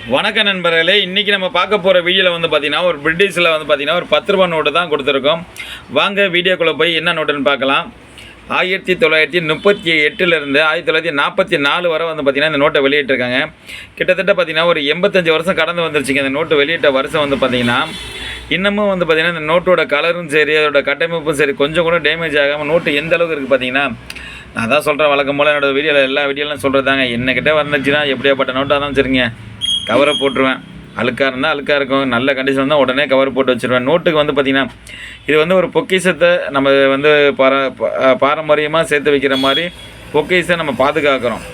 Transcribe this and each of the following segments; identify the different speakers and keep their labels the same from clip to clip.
Speaker 1: வணக்க நண்பர்களே, இன்றைக்கி நம்ம பார்க்க போகிற வீடியோவில் வந்து பார்த்திங்கன்னா ஒரு பிரிட்டிஷில் வந்து பார்த்திங்கன்னா ஒரு 10 ரூபா நோட்டு தான் கொடுத்துருக்கோம். வாங்க வீடியோக்குள்ளே போய் என்ன நோட்டுன்னு பார்க்கலாம். 1938லேருந்து 1944 வரை வந்து பார்த்திங்கன்னா இந்த நோட்டை வெளியிட்டிருக்காங்க. கிட்டத்தட்ட பார்த்திங்கன்னா ஒரு 85 வருஷம் கடந்து வந்துருச்சுங்க. இந்த நோட்டு வெளியிட்ட வருஷம் வந்து பார்த்திங்கன்னா இன்னமும் வந்து பார்த்திங்கன்னா இந்த நோட்டோட கலரும் சரி, அதோட கட்டமைப்பும் சரி, கொஞ்சம் கூட டேமேஜ் ஆகாமல் நோட்டு எந்த அளவுக்கு இருக்குது பார்த்திங்கன்னா. நான் தான் சொல்கிறேன், வழக்கம் போல் என்னோடய வீடியோவில் எல்லா வீடியோலாம் சொல்கிறதாங்க. என்னக்கிட்ட வந்துச்சுன்னா எப்படியாப்பட்ட நோட்டாக தான் சரிங்க, கவரை போட்டுருவேன். அழுக்காக இருந்தால் அழுக்காக இருக்கும், நல்ல கண்டிஷன் தான் உடனே கவர் போட்டு வச்சுருவேன். நோட்டுக்கு வந்து பார்த்திங்கன்னா இது வந்து ஒரு பொக்கிஷத்தை நம்ம வந்து பாரம்பரியமாக சேர்த்து வைக்கிற மாதிரி பொக்கிஷத்தை நம்ம பாதுகாக்கிறோம்.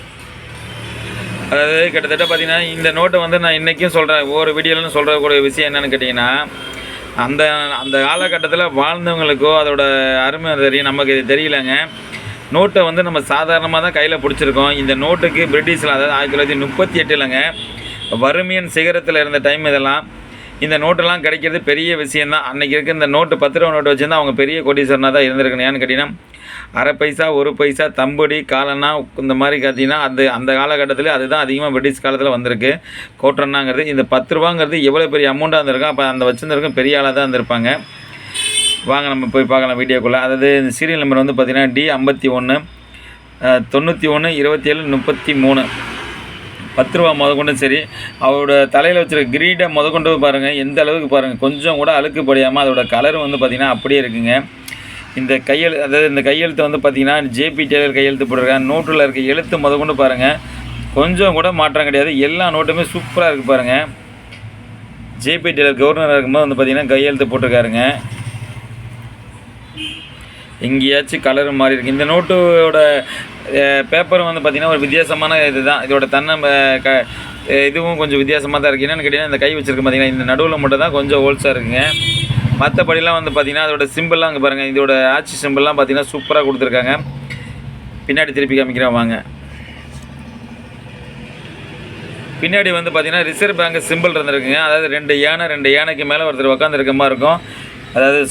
Speaker 1: அதாவது கிட்டத்தட்ட பார்த்திங்கன்னா இந்த நோட்டை வந்து நான் இன்றைக்கும் சொல்கிறேன், ஒவ்வொரு வீடியோலும் சொல்கிறக்கூடிய விஷயம் என்னென்னு கேட்டிங்கன்னா, அந்த அந்த காலகட்டத்தில் வாழ்ந்தவங்களுக்கோ அதோட அருமை தெரியும், நமக்கு இது தெரியலங்க. நோட்டை வந்து நம்ம சாதாரணமாக தான் கையில் பிடிச்சிருக்கோம். இந்த நோட்டுக்கு பிரிட்டிஷில், அதாவது 1938லங்க வறுமையின் சிகரத்தில் இருந்த டைம் இதெல்லாம். இந்த நோட்டெல்லாம் கிடைக்கிறது பெரிய விஷயந்தான். அன்றைக்கி இருக்க இந்த நோட்டு 10 ரூபா நோட்டு வச்சுருந்தா அவங்க பெரிய கோடீஸ்வரனாக தான் இருந்திருக்கணும். ஏன்னு கேட்டிங்கன்னா, அரை பைசா, ஒரு பைசா, தம்படி, காலனா இந்த மாதிரி பார்த்தீங்கன்னா அந்த காலகட்டத்தில் அதுதான் அதிகமாக பிரிட்டிஷ் காலத்தில் வந்திருக்கு. கோட்டர்னாங்கிறது இந்த 10 ரூபாங்கிறது எவ்வளோ பெரிய அமௌண்ட்டாக இருந்திருக்கும். அப்போ அந்த வச்சுருந்துருக்கும் பெரிய ஆளாக தான் இருந்திருப்பாங்க. வாங்க நம்ம போய் பார்க்கலாம் வீடியோக்குள்ளே. அதாவது இந்த சீரியல் நம்பர் வந்து பார்த்திங்கன்னா D51 91 27 33. 10 ரூபா முதற்கொண்டு சரி, அவரோட தலையில் வச்சுருக்க கிரீடை முதற்கொண்டு பாருங்கள், எந்த அளவுக்கு பாருங்கள், கொஞ்சம் கூட அழுக்கு படியாமல் அதோட கலர் வந்து பார்த்திங்கன்னா அப்படியே இருக்குங்க. இந்த அதாவது இந்த கையெழுத்து வந்து பார்த்திங்கன்னா JP டெய்லர் கையெழுத்து போட்டிருக்காங்க. நோட்டில் இருக்க எழுத்து முதற்கொண்டு பாருங்கள், கொஞ்சம் கூட மாற்றம் கிடையாது. எல்லா நோட்டுமே சூப்பராக இருக்குது பாருங்கள். JP டெய்லர் கவர்னராக இருக்கும்போது வந்து பார்த்திங்கன்னா கையெழுத்து போட்டிருக்காருங்க. எங்கேயாச்சும் கலர் மாறி இருக்குது. இந்த நோட்டோட பேப்பரும் வந்து பார்த்திங்கன்னா ஒரு வித்தியாசமான இது தான். இதோட இதுவும் கொஞ்சம் வித்தியாசமாக தான் இருக்குது. என்னென்னு கேட்டிங்கன்னா, இந்த கை வச்சுருக்கு பார்த்திங்கன்னா, இந்த நடுவில் மட்டும் தான் கொஞ்சம் ஹோல்ஸாக இருக்குங்க. மற்றபடிலாம் வந்து பார்த்திங்கன்னா அதோட சிம்பிள்லாம் அங்கே பாருங்கள், இதோட ஆட்சி சிம்பிள்லாம் பார்த்திங்கன்னா சூப்பராக கொடுத்துருக்காங்க. பின்னாடி திருப்பி காமிக்கிறேன் வாங்க. பின்னாடி வந்து பார்த்திங்கன்னா ரிசர்வ் பேங்க் சிம்பிள் இருந்திருக்குங்க. அதாவது 2 யானைக்கு மேலே ஒருத்தர் உட்காந்துருக்க மாதிரி இருக்கும். அதாவது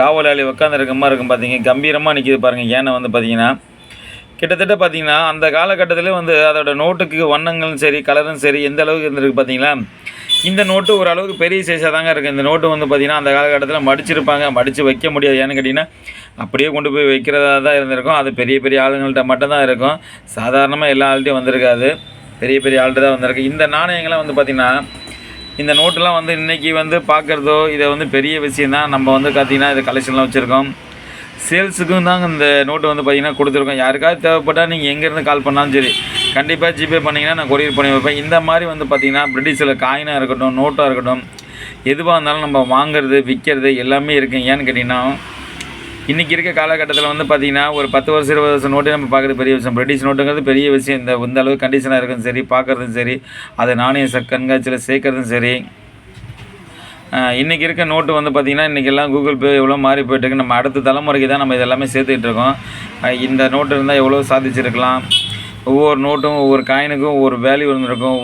Speaker 1: காவலாளி உட்காந்துருக்க மாதிரி இருக்கும். பார்த்திங்க கம்பீரமாக நிற்கிது பாருங்கள் யானை வந்து பார்த்திங்கன்னா. கிட்டத்தட்ட பார்த்திங்கன்னா அந்த காலகட்டத்தில் வந்து அதோட நோட்டுக்கு வண்ணங்களும் சரி, கலரும் சரி, எந்த அளவுக்கு இருந்திருக்கு பார்த்திங்களா. இந்த நோட்டு ஓரளவுக்கு பெரிய சைஸாக தாங்க இருக்குது. இந்த நோட்டு வந்து பார்த்திங்கன்னா அந்த காலகட்டத்தில் மடிச்சிருப்பாங்க, மடித்து வைக்க முடியாது. ஏன்னு கேட்டிங்கன்னா அப்படியே கொண்டு போய் வைக்கிறதா தான் இருந்திருக்கும். அது பெரிய பெரிய ஆளுங்கள்கிட்ட மட்டும் தான் இருக்கும். சாதாரணமாக எல்லா ஆள்கிட்டையும் வந்திருக்காது, பெரிய பெரிய ஆள்கிட்ட தான் வந்திருக்கு. இந்த நாணயங்கள்லாம் வந்து பார்த்திங்கன்னா, இந்த நோட்டெலாம் வந்து இன்றைக்கி வந்து பார்க்குறதோ இதை வந்து பெரிய விஷயந்தான். நம்ம வந்து பார்த்திங்கன்னா இது கலெக்ஷன்லாம் வச்சுருக்கோம். சேல்ஸுக்கும் தாங்க இந்த நோட்டு வந்து பார்த்திங்கன்னா கொடுத்துருக்கோம். யாருக்காவது தேவைப்பட்டால் நீங்கள் எங்கேருந்து கால் பண்ணாலும் சரி, கண்டிப்பாக ஜிபே பண்ணிங்கன்னா நான் கொரியர் பண்ணி வைப்பேன். இந்த மாதிரி வந்து பார்த்திங்கன்னா பிரிட்டிஷில் காயினாக இருக்கட்டும், நோட்டாக இருக்கட்டும், எதுவாக இருந்தாலும் நம்ம வாங்குறது விற்கிறது எல்லாமே இருக்குது. ஏன்னு கேட்டிங்கன்னா, இன்றைக்கி இருக்க காலகட்டத்தில் வந்து பார்த்திங்கன்னா ஒரு 10 வருஷம் 20 வருஷம் நோட்டே நம்ம பார்க்குறது பெரிய விஷயம். பிரிட்டிஷ் நோட்டுங்கிறது பெரிய விஷயம். இந்த அளவுக்கு கண்டிஷனாக இருக்கிறதும் சரி, பார்க்குறதும் சரி, அதை நாணய கண்காட்சியில் சேர்க்கறதும் சரி. இன்றைக்கி இருக்க நோட்டு வந்து பார்த்திங்கன்னா இன்றைக்கெல்லாம் கூகுள் பே எவ்வளோ மாறி போய்ட்டுருக்கு. நம்ம அடுத்த தலைமுறைக்கு தான் நம்ம இதெல்லாமே சேர்த்துக்கிட்டு இருக்கோம். இந்த நோட்டு இருந்தால் எவ்வளோ சாதிச்சிருக்கலாம். ஒவ்வொரு நோட்டும் ஒவ்வொரு காயினுக்கும் ஒவ்வொரு வேல்யூ இருந்திருக்கும்.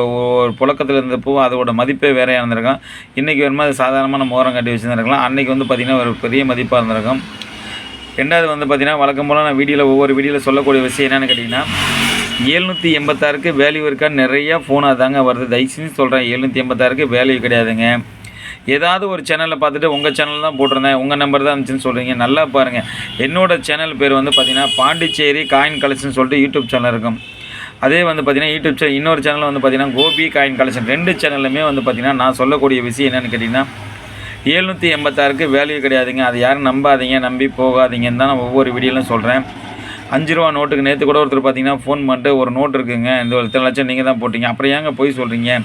Speaker 1: ஒவ்வொரு புழக்கத்தில் இருந்தப்போ அதோட மதிப்பே வேறையாக இருந்திருக்கும். இன்றைக்கி வரும்போது அது சாதாரணமாக நம்ம ஓரம் கட்டி வச்சுருந்துருக்கலாம். அன்றைக்கி வந்து பார்த்திங்கன்னா ஒரு பெரிய மதிப்பாக இருந்திருக்கும். ரெண்டாவது வந்து பார்த்திங்கன்னா வழக்கம் போல் நான் ஒவ்வொரு வீடியோவில் சொல்லக்கூடிய விஷயம் என்னென்னு கேட்டிங்கன்னா, 786க்கு வேல்யூ இருக்கான்னு நிறையா ஃபோனாக தாங்க வருது. தயவுசெஞ்சு சொல்கிறேன், 786க்கு வேல்யூ கிடையாதுங்க. ஏதாவது ஒரு சேனலில் பார்த்துட்டு உங்கள் சேனல் தான் போட்டிருந்தேன், உங்கள் நம்பர் தான் இருந்துச்சுன்னு சொல்கிறீங்க. நல்லா பாருங்கள், என்னோடய சேனல் பேர் வந்து பார்த்திங்கன்னா பாண்டிச்சேரி காயின் கலெக்ஷன் சொல்லிட்டு யூடியூப் சேனல் இருக்கும். அதே வந்து பார்த்திங்கன்னா யூடியூப் சேனல் இன்னொரு சேனல் வந்து பார்த்திங்கன்னா கோபி காயின் கலெக்ஷன். 2 சேனல்லுமே வந்து பார்த்திங்கன்னா நான் சொல்லக்கூடிய விஷயம் என்னென்னு கேட்டிங்கன்னா, 786க்கு வேல்யூ கிடையாதுங்க. அது யாரும் நம்பாதீங்க, நம்பி போகாதீங்கன்னு தான் நான் ஒவ்வொரு வீடியோலையும் சொல்கிறேன். 5 ரூபா நோட்டுக்கு நேற்று கூட ஒருத்தர் பார்த்திங்கன்னா ஃபோன் பண்ணிட்டு, ஒரு நோட்டு இருக்குங்க, இந்த இத்தனை லட்சம் நீங்கள் தான் போட்டிங்க, அப்புறம் ஏங்க போய் சொல்கிறீங்க,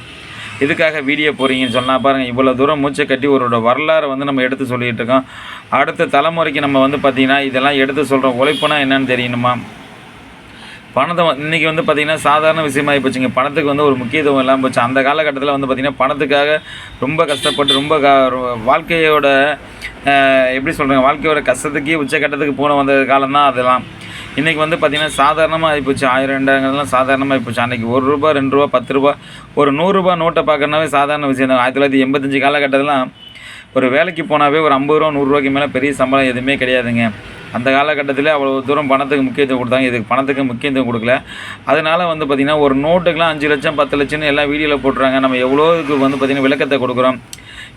Speaker 1: இதுக்காக வீடியோ போகிறீங்கன்னு சொன்னால் பாருங்கள், இவ்வளோ தூரம் மூச்சை கட்டி ஒரு வரலாறை வந்து நம்ம எடுத்து சொல்லிகிட்டு இருக்கோம். அடுத்த தலைமுறைக்கு நம்ம வந்து பார்த்திங்கன்னா இதெல்லாம் எடுத்து சொல்கிறோம். உழைப்புனா என்னென்னு தெரியணுமா. பணத்தை இன்றைக்கி வந்து பார்த்திங்கன்னா சாதாரண விஷயமாகி போச்சுங்க. பணத்துக்கு வந்து ஒரு முக்கியத்துவம் இல்லாமல் போச்சு. அந்த காலகட்டத்தில் வந்து பார்த்திங்கன்னா பணத்துக்காக ரொம்ப கஷ்டப்பட்டு ரொம்ப வாழ்க்கையோட எப்படி சொல்கிறாங்க, வாழ்க்கையோட கஷ்டத்துக்கே உச்சக்கட்டத்துக்கு வந்த காலம் தான் அதெல்லாம். இன்றைக்கி வந்து பார்த்திங்கன்னா சாதாரணமாக ஆகிப்போச்சு. 1000 2000 சாதாரணமாக ஆகிப்போச்சு. அன்றைக்கி 1 ரூபா 2 ரூபா 10 ரூபா ஒரு 100 ரூபா நோட்டை பார்க்கறனாவே சாதாரண விஷயம் தான். 1985 காலகட்டத்திலாம் ஒரு வேலைக்கு போனாவே ஒரு 50 ரூபா 100 ரூபாய்க்கு மேலே பெரிய சம்பளம் எதுவுமே கிடையாதுங்க. அந்த காலகட்டத்தில் அவ்வளோ தூரம் பணத்துக்கு முக்கியத்துவம் கொடுத்தாங்க. இதுக்கு பணத்துக்கு முக்கியத்துவம் கொடுக்கல. அதனால் வந்து பார்த்திங்கன்னா ஒரு நோட்டுக்கெலாம் 5 லட்சம் 10 லட்சம்னு எல்லாம் வீடியோவில் போட்டுறாங்க. நம்ம எவ்வளோதுக்கு வந்து பார்த்திங்கன்னா விளக்கத்தை கொடுக்குறோம்.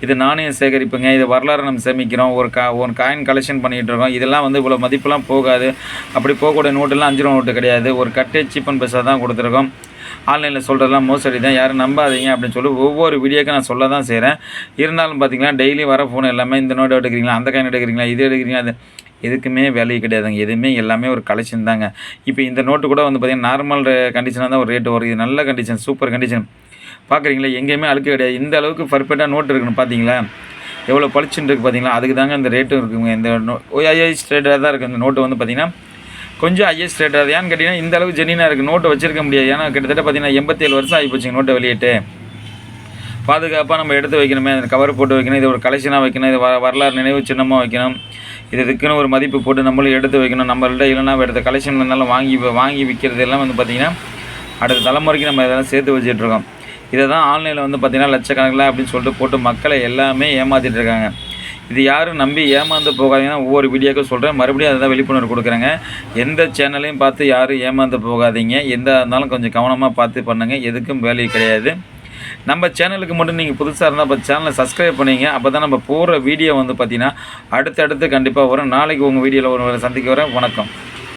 Speaker 1: இது நாணய சேகரிப்புங்க, இது வரலாறு நம்ம சேமிக்கிறோம், ஒரு காயின் கலெக்ஷன் பண்ணிகிட்டு இருக்கோம். இதெல்லாம் வந்து இவ்வளோ மதிப்பெலாம் போகாது. அப்படி போகக்கூடிய நோட்டெல்லாம் 5 ரூபா நோட்டு கிடையாது. ஒரு கட்டே சீப் அண்ட் பெஸ்ட்டாக தான் கொடுத்துருக்கோம். ஆன்லைனில் சொல்கிறதெல்லாம் மோசடி தான், யாரும் நம்பாதீங்க அப்படின்னு சொல்லி ஒவ்வொரு வீடியோக்கும் நான் சொல்ல தான் செய்கிறேன். இருந்தாலும் பார்த்திங்கன்னா டெய்லி வர ஃபோன் எல்லாமே இந்த நோட்டு எடுக்கிறீங்களா, அந்த காயின் எடுக்கிறீங்களா, இது எடுக்கிறீங்களா, அது எதுக்குமே வேல்யூ கிடையாதுங்க. எதுவுமே எல்லாமே ஒரு கலெக்ஷன் தாங்க. இப்போ இந்த நோட்டு கூட வந்து பார்த்திங்கன்னா நார்மல் கண்டிஷனாக தான் ஒரு ரேட்டு வரும். இது நல்ல கண்டிஷன், சூப்பர் கண்டிஷன். பார்க்குறீங்களா, எங்கேயுமே அழுக்கு கிடையாது. இந்த அளவுக்கு பர்ஃபெக்டாக நோட்டு இருக்குன்னு பார்த்தீங்களா, எவ்வளோ பளிச்சுன்னு இருக்குது பார்த்தீங்களா. அதுக்கு தாங்க இந்த ரேட்டும் இருக்குங்க. இந்த ஹையஸ்ட் ரேட்டாக தான் இருக்குது இந்த நோட்டு வந்து பார்த்திங்கன்னா, கொஞ்சம் ஹையஸ்ட் ரேட்டாக. ஏன்னு கேட்டிங்கன்னா இந்த அளவுக்கு ஜெனினாக இருக்குது. நோட்டை வச்சிருக்க முடியாது. ஏன்னா கிட்டத்தட்ட பார்த்திங்கன்னா 87 வருஷம் ஆகி போச்சுங்க நோட்டை வெளியிட்டு. பாதுகாப்பாக நம்ம எடுத்து வைக்கணுமே, அந்த கவர் போட்டு வைக்கணும், இது ஒரு கலெக்ஷனாக வைக்கணும், இது வரலாறு நினைவு சின்னமாக வைக்கணும், இதுக்குன்னு ஒரு மதிப்பு போட்டு நம்மளும் எடுத்து வைக்கணும். நம்மள்ட்ட இல்லைனா எடுத்த கலெக்ஷன் இருந்தாலும் வாங்கி விற்கிறது எல்லாம் வந்து பார்த்திங்கன்னா அடுத்த தலைமுறைக்கு நம்ம இதெல்லாம் சேர்த்து வச்சுட்ருக்கோம். இதை தான் ஆன்லைனில் வந்து பார்த்திங்கன்னா லட்சக்கணக்கில் அப்படின்னு சொல்லிட்டு போட்டு மக்களை எல்லாமே ஏமாற்றிட்டு இருக்காங்க. இது யாரும் நம்பி ஏமாந்து போகாதீங்கன்னா ஒவ்வொரு வீடியோக்கும் சொல்கிறேன். மறுபடியும் அதை தான் விழிப்புணர்வு கொடுக்குறேங்க. எந்த சேனலையும் பார்த்து யாரும் ஏமாந்து போகாதீங்க. எந்த இருந்தாலும் கொஞ்சம் கவனமாக பார்த்து பண்ணுங்கள். எதுக்கும் வேல்யூ கிடையாது. நம்ம சேனலுக்கு மட்டும் நீங்கள் புதுசாக இருந்தால் இப்போ சேனலை சப்ஸ்கிரைப் பண்ணிங்க. அப்போ தான் நம்ம போடுற வீடியோ வந்து பார்த்திங்கன்னா அடுத்தடுத்து கண்டிப்பாக வரும். நாளைக்கு உங்கள் வீடியோவில் ஒரு சந்திக்க வரேன். வணக்கம்.